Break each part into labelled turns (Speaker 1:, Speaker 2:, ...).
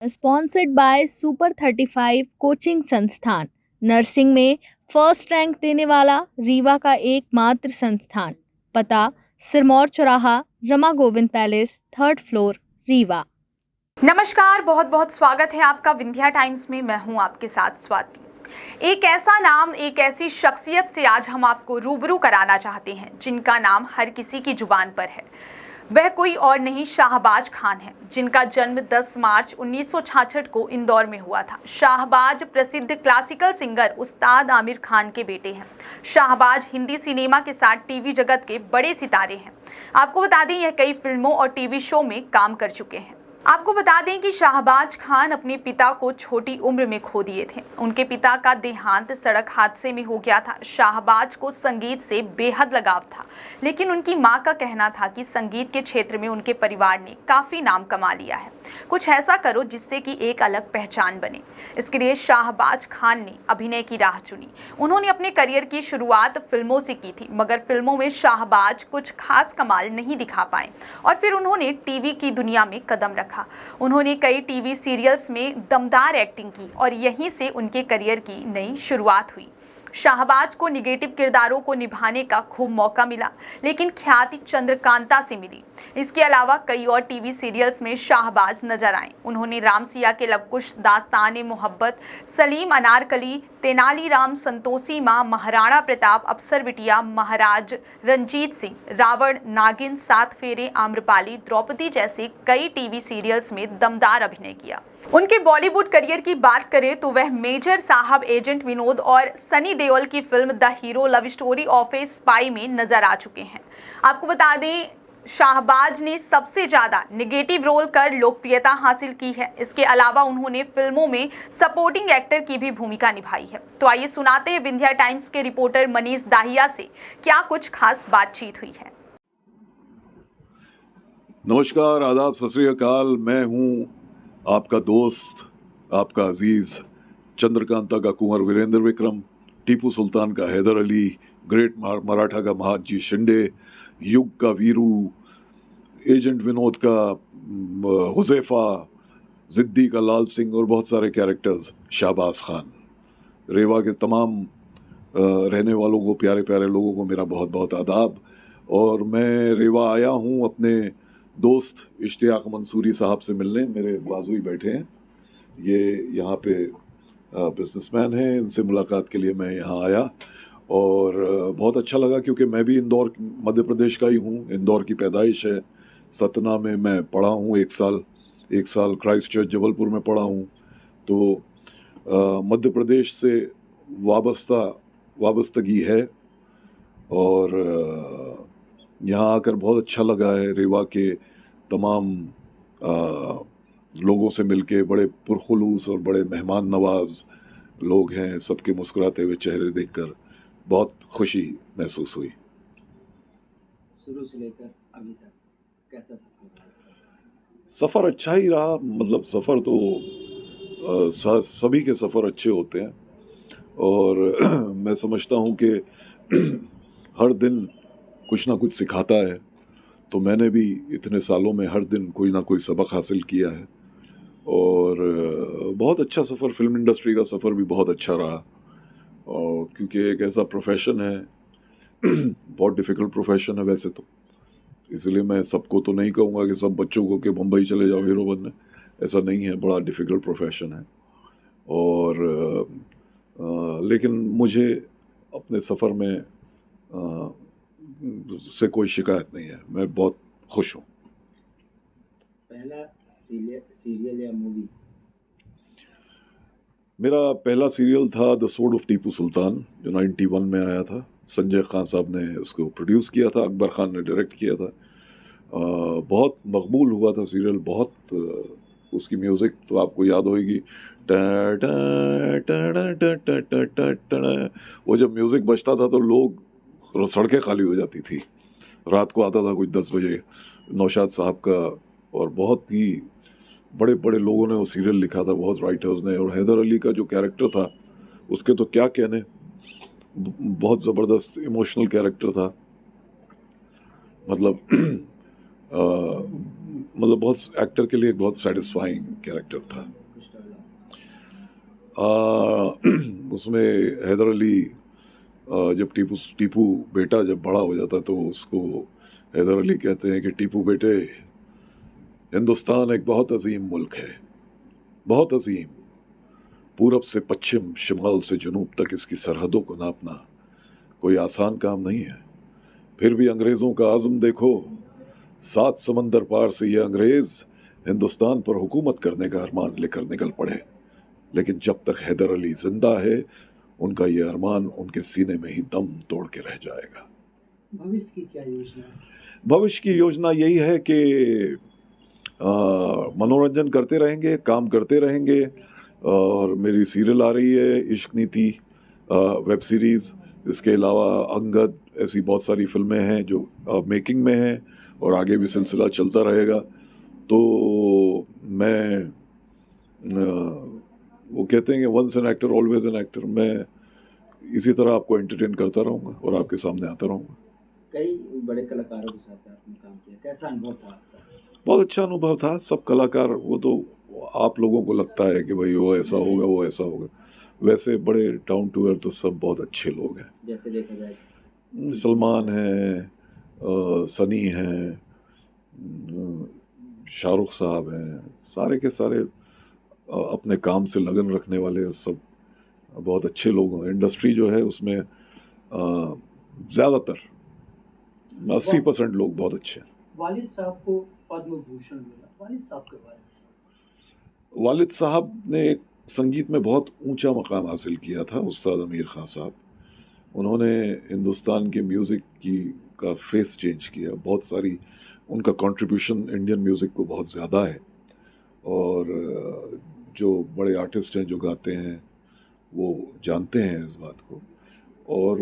Speaker 1: Sponsored by super 35 coaching संस्थान। Nursing में first rank देने वाला रीवा का एकमात्र संस्थान। पता सिरमौर चौराहा, Rama Govind palace, 3rd floor, Rewa.
Speaker 2: नमस्कार, बहुत बहुत स्वागत है आपका विंध्या टाइम्स में। मैं हूं आपके साथ स्वाति। एक ऐसा नाम, एक ऐसी शख्सियत से आज हम आपको रूबरू कराना चाहते हैं जिनका नाम हर किसी की जुबान पर है। वह कोई और नहीं, शाहबाज खान है, जिनका जन्म 10 मार्च 1966 को इंदौर में हुआ था। शाहबाज प्रसिद्ध क्लासिकल सिंगर उस्ताद आमिर खान के बेटे हैं। शाहबाज हिंदी सिनेमा के साथ टीवी जगत के बड़े सितारे हैं। आपको बता दें, यह कई फिल्मों और टीवी शो में काम कर चुके हैं। आपको बता दें कि शाहबाज खान अपने पिता को छोटी उम्र में खो दिए थे। उनके पिता का देहांत सड़क हादसे में हो गया था। शाहबाज को संगीत से बेहद लगाव था, लेकिन उनकी मां का कहना था कि संगीत के क्षेत्र में उनके परिवार ने काफ़ी नाम कमा लिया है, कुछ ऐसा करो जिससे कि एक अलग पहचान बने। इसके लिए शाहबाज खान ने अभिनय की राह चुनी। उन्होंने अपने करियर की शुरुआत फिल्मों से की थी, मगर फिल्मों में शाहबाज कुछ खास कमाल नहीं दिखा पाए और फिर उन्होंने टीवी की दुनिया में कदम रखा। उन्होंने कई टीवी सीरियल्स में दमदार एक्टिंग की और यहीं से उनके करियर की नई शुरुआत हुई। शाहबाज को निगेटिव किरदारों को निभाने का खूब मौका मिला, लेकिन ख्याति चंद्रकांता से मिली। इसके अलावा कई और टीवी सीरियल्स में शाहबाज नजर आए। उन्होंने राम सिया के लवकुश, दास्तान मोहब्बत, सलीम अनारकली, तेनालीराम, संतोषी माँ, महाराणा प्रताप, अफसर बिटिया, महाराज रंजीत सिंह, रावण, नागिन, 7 फेरे, आम्रपाली, द्रौपदी जैसे कई टीवी सीरियल्स में दमदार अभिनय किया। उनके बॉलीवुड करियर की बात करें तो वह मेजर साहब, एजेंट विनोद और सनी देओल की film the hero love story of A spy में नजर आ चुके हैं। आपको बता दें, शाहबाज ने सबसे ज्यादा नेगेटिव रोल कर लोकप्रियता हासिल की है। इसके अलावा उन्होंने फिल्मों में सपोर्टिंग एक्टर की भी भूमिका निभाई है। तो आइए सुनाते हैं विंध्या टाइम्स के रिपोर्टर मनीष दाहिया से क्या कुछ खास बातचीत हुई है।
Speaker 3: नमस्कार, आदाब, सत श्री अकाल। मैं हूँ आपका दोस्त, आपका अजीज, चंद्रकांता का कुंवर वीरेंद्र विक्रम, टीपू सुल्तान का हैदर अली, ग्रेट मराठा का महादजी शिंदे, युग का वीरू, एजेंट विनोद का हुज़ैफा, जिद्दी का लाल सिंह और बहुत सारे कैरेक्टर्स। शाहबाज खान। रेवा के तमाम रहने वालों को, प्यारे प्यारे लोगों को मेरा बहुत बहुत आदाब। और मैं रेवा आया हूँ अपने दोस्त इश्तियाक मंसूरी साहब से मिलने। मेरे बाजू ही बैठे हैं, ये यहाँ पे बिजनेसमैन हैं। इनसे मुलाकात के लिए मैं यहाँ आया और बहुत अच्छा लगा, क्योंकि मैं भी इंदौर, मध्य प्रदेश का ही हूँ। इंदौर की पैदाइश है। सतना में मैं पढ़ा हूँ एक साल क्राइस्ट चर्च जबलपुर में पढ़ा हूँ। तो मध्य प्रदेश से वाबस्तगी है और यहाँ आकर बहुत अच्छा लगा है। रेवा के तमाम लोगों से मिलके, बड़े पुरखुलूस और बड़े मेहमान नवाज लोग हैं। सबके मुस्कुराते हुए चेहरे देखकर बहुत खुशी महसूस हुई।
Speaker 4: शुरू से लेकर अभी तक कैसा
Speaker 3: सफ़र अच्छा ही रहा। मतलब सफ़र तो सभी के सफ़र अच्छे होते हैं और मैं समझता हूँ कि हर दिन कुछ ना कुछ सिखाता है। तो मैंने भी इतने सालों में हर दिन कोई ना कोई सबक हासिल किया है और बहुत अच्छा सफ़र, फिल्म इंडस्ट्री का सफ़र भी बहुत अच्छा रहा। और क्योंकि एक ऐसा प्रोफेशन है बहुत डिफ़िकल्ट प्रोफेशन है वैसे तो, इसलिए मैं सबको तो नहीं कहूँगा कि सब बच्चों को कि मुंबई चले जाओ हीरो बनने। ऐसा नहीं है, बड़ा डिफ़िकल्ट प्रोफेशन है। और लेकिन मुझे अपने सफ़र में से कोई शिकायत नहीं है। मैं बहुत खुश हूँ।
Speaker 4: पहला सीरियल या मूवी?
Speaker 3: मेरा पहला सीरियल था the sword of Tipu Sultan, जो 91 में आया था। संजय खान साहब ने उसको प्रोड्यूस किया था, अकबर खान ने डायरेक्ट किया था। बहुत मकबूल हुआ था सीरियल। बहुत उसकी म्यूज़िक तो आपको याद होगी। वो जब म्यूज़िक बजता था तो लोग, सड़कें खाली हो जाती थी। रात को आता था कुछ 10 बजे नौशाद साहब का, और बहुत ही बड़े बड़े लोगों ने वो सीरियल लिखा था, बहुत राइटर्स ने। और हैदर अली का जो कैरेक्टर था उसके तो क्या कहने, बहुत ज़बरदस्त इमोशनल कैरेक्टर था। मतलब मतलब बहुत एक्टर के लिए एक बहुत सेटिस्फाइंग कैरेक्टर था।
Speaker 4: कुछ डायलॉग।
Speaker 3: उसमें हैदर अली जब टीपू बेटा जब बड़ा हो जाता तो उसको हैदर अली कहते हैं कि टीपू बेटे, हिंदुस्तान एक बहुत अजीम मुल्क है, बहुत अजीम। पूरब से पश्चिम, शिमाल से जुनूब तक इसकी सरहदों को नापना कोई आसान काम नहीं है। फिर भी अंग्रेज़ों का आज़म देखो, 7 समंदर पार से ये अंग्रेज़ हिंदुस्तान पर हुकूमत करने का अरमान लेकर निकल पड़े, लेकिन जब तक हैदर अली जिंदा है उनका ये अरमान उनके सीने में ही दम तोड़ के रह जाएगा।
Speaker 4: भविष्य की क्या योजना है?
Speaker 3: भविष्य की योजना यही है कि मनोरंजन करते रहेंगे, काम करते रहेंगे। और मेरी सीरियल आ रही है इश्क नीति, वेब सीरीज़। इसके अलावा अंगद, ऐसी बहुत सारी फिल्में हैं जो मेकिंग में हैं और आगे भी सिलसिला चलता रहेगा। तो मैं वो कहते हैं कि once an actor always an actor. मैं इसी तरह आपको एंटरटेन करता रहूँगा और आपके सामने आता रहूँगा।
Speaker 4: कई बड़े कलाकारों के साथ आपने काम किया, कैसा अनुभव था आपका?
Speaker 3: बहुत अच्छा अनुभव था। सब कलाकार, वो तो आप लोगों को लगता है कि भाई वो ऐसा होगा, वो ऐसा होगा, वैसे बड़े डाउन टू अर्थ तो सब बहुत अच्छे लोग हैं।
Speaker 4: जैसे देखा जाए
Speaker 3: सलमान है, सनी हैं, शाहरुख साहब हैं, सारे के सारे अपने काम से लगन रखने वाले और सब बहुत अच्छे लोग हैं। इंडस्ट्री जो है उसमें ज़्यादातर 80% लोग बहुत अच्छे हैं।
Speaker 4: वालिद साहब को पद्म भूषण मिला, वालिद साहब के बारे में।
Speaker 3: वालिद साहब ने एक संगीत में बहुत ऊंचा मकाम हासिल किया था, उस्ताद अमीर खान साहब। उन्होंने हिंदुस्तान के म्यूज़िक का फेस चेंज किया। बहुत सारी उनका कंट्रीब्यूशन इंडियन म्यूज़िक को बहुत ज़्यादा है। और जो बड़े आर्टिस्ट हैं जो गाते हैं वो जानते हैं इस बात को। और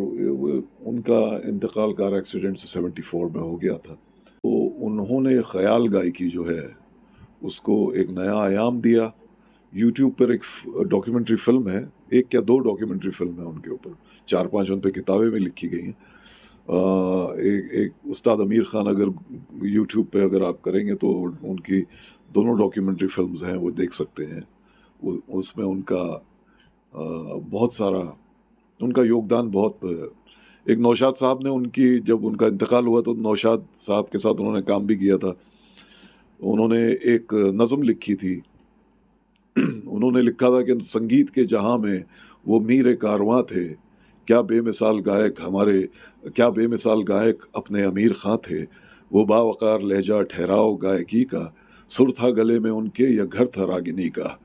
Speaker 3: उनका इंतकाल कार एक्सीडेंट से 74 में हो गया था। तो उन्होंने ख़याल गायकी जो है उसको एक नया आयाम दिया। यूट्यूब पर एक डॉक्यूमेंट्री फिल्म है, एक या दो डॉक्यूमेंट्री फिल्म है उनके ऊपर, 4-5 उन पर किताबें भी लिखी गई हैं। एक उस्ताद अमीर खान, अगर यूट्यूब पे अगर आप करेंगे तो उनकी दोनों डॉक्यूमेंट्री फिल्म्स हैं, वो देख सकते हैं। उसमें उनका बहुत सारा उनका योगदान बहुत। एक नौशाद साहब ने जब उनका इंतकाल हुआ तो नौशाद साहब के साथ उन्होंने काम भी किया था। उन्होंने एक नज़म लिखी थी। उन्होंने लिखा था कि संगीत के जहां में वो मीर कारवां थे, क्या बेमिसाल गायक अपने अमीर खां थे। वो बावकार लहजा ठहराओ गायकी का, सुर था गले में उनके या घर था रागिनी का।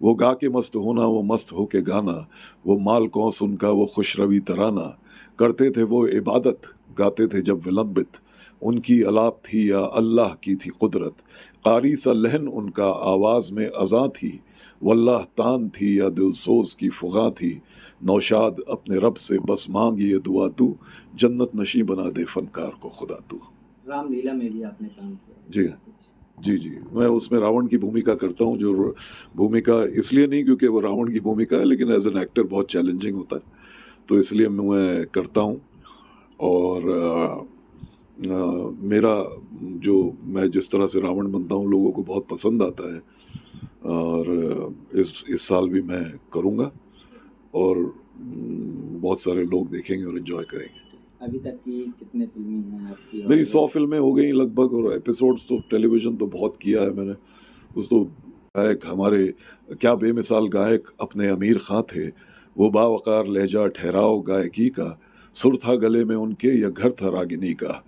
Speaker 3: वो गा के मस्त होना, वो मस्त हो के गाना, वो माल कौस उनका, वो खुशरवी तराना। करते थे वो इबादत, गाते थे जब विलंबित। उनकी अलाप थी या अल्लाह की थी कुदरत। कारी सा लहन उनका, आवाज़ में अज़ां थी। वल्लाह तान थी या दिलसोज की फुगा थी। नौशाद अपने रब से बस मांग ये दुआ तू, जन्नत नशी बना दे फनकार को खुदा तू।
Speaker 4: रामलीला में भी आपने काम किया।
Speaker 3: जी जी, मैं उसमें रावण की भूमिका करता हूँ। जो भूमिका इसलिए नहीं क्योंकि वो रावण की भूमिका है, लेकिन एज एन एक्टर बहुत चैलेंजिंग होता है, तो इसलिए मैं करता हूँ। और मेरा मैं जिस तरह से रावण बनता हूँ लोगों को बहुत पसंद आता है। और इस साल भी मैं करूँगा और बहुत सारे लोग देखेंगे और एंजॉय करेंगे।
Speaker 4: अभी तक की कितने फिल्में हैं आपकी?
Speaker 3: मेरी 100 फिल्में हो गई लगभग, और एपिसोड्स तो टेलीविज़न तो बहुत किया है मैंने। गायक हमारे, क्या बेमिसाल गायक अपने अमीर खां थे। वो बावकार लहजा ठहराओ गायकी का, सुर था गले में उनके या घर था रागिनी का।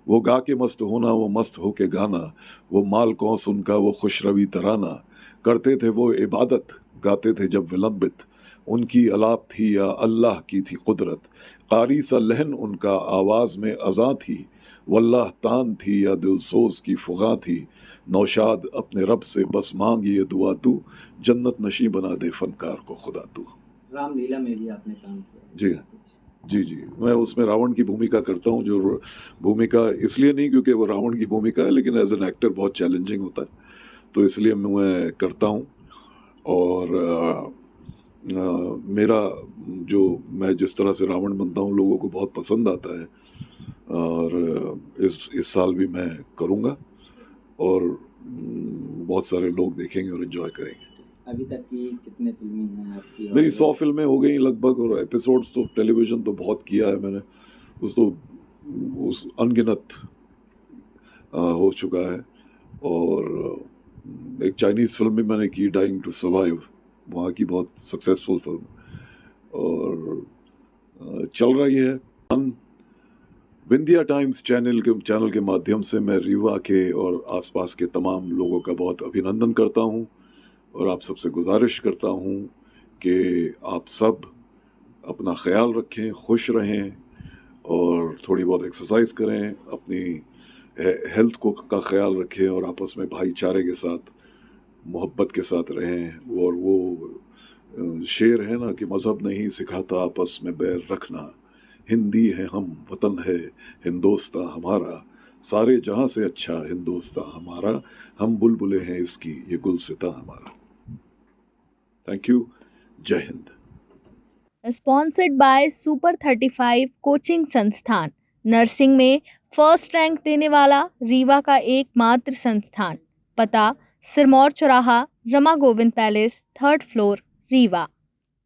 Speaker 3: वो गा के मस्त होना, वो मस्त हो के गाना, वो माल कौस उनका, वो खुशरवी तराना। करते थे वो इबादत, गाते थे जब विलंबित। उनकी अलाप थी या अल्लाह की थी कुदरत। कारी सा लहन उनका, आवाज़ में अज़ां थी। वल्लाह तान थी या दिलसोज की फुगा थी। नौशाद अपने रब से बस मांग ये दुआ तू, जन्नत नशी बना दे फनकार को खुदा तू।
Speaker 4: रामलीला में भी आपने काम किया।
Speaker 3: जी, मैं उसमें रावण की भूमिका करता हूँ। जो भूमिका इसलिए नहीं क्योंकि वो रावण की भूमिका है, लेकिन एज एन एक्टर बहुत चैलेंजिंग होता है, तो इसलिए मैं करता हूँ। और मैं जिस तरह से रावण बनता हूँ लोगों को बहुत पसंद आता है। और इस साल भी मैं करूँगा और बहुत सारे लोग देखेंगे और एंजॉय करेंगे।
Speaker 5: अभी तक की कितने फिल्में हैं आपकी?
Speaker 3: मेरी 100 फिल्में हो गई लगभग, और एपिसोड्स तो टेलीविज़न तो बहुत किया है मैंने, उस अनगिनत हो चुका है। और एक चाइनीज़ फिल्म भी मैंने की, डाइंग टू सर्वाइव, वहाँ की बहुत सक्सेसफुल फिल्म, और चल रही है। विंध्या टाइम्स चैनल के माध्यम से मैं रीवा के और आसपास के तमाम लोगों का बहुत अभिनंदन करता हूँ, और आप सबसे गुजारिश करता हूँ कि आप सब अपना ख्याल रखें, खुश रहें, और थोड़ी बहुत एक्सरसाइज करें, अपनी हेल्थ का ख्याल रखें, और आपस में भाईचारे के साथ, मोहब्बत के साथ रहें। और वो शेर है ना कि मज़हब नहीं सिखाता आपस में बैर रखना, हिंदी है हम, वतन है हिंदोस्तां हमारा, सारे जहां से अच्छा हिंदोस्तां हमारा, हम बुलबुलें हैं इसकी ये गुलसिता हमारा। Thank you. जय Hind.
Speaker 1: Sponsored by super 35 coaching संस्थान, नर्सिंग में फर्स्ट रैंक देने वाला रीवा का एकमात्र संस्थान। पता सिरमौर चौराहा, Rama Govind palace, 3rd floor, Rewa.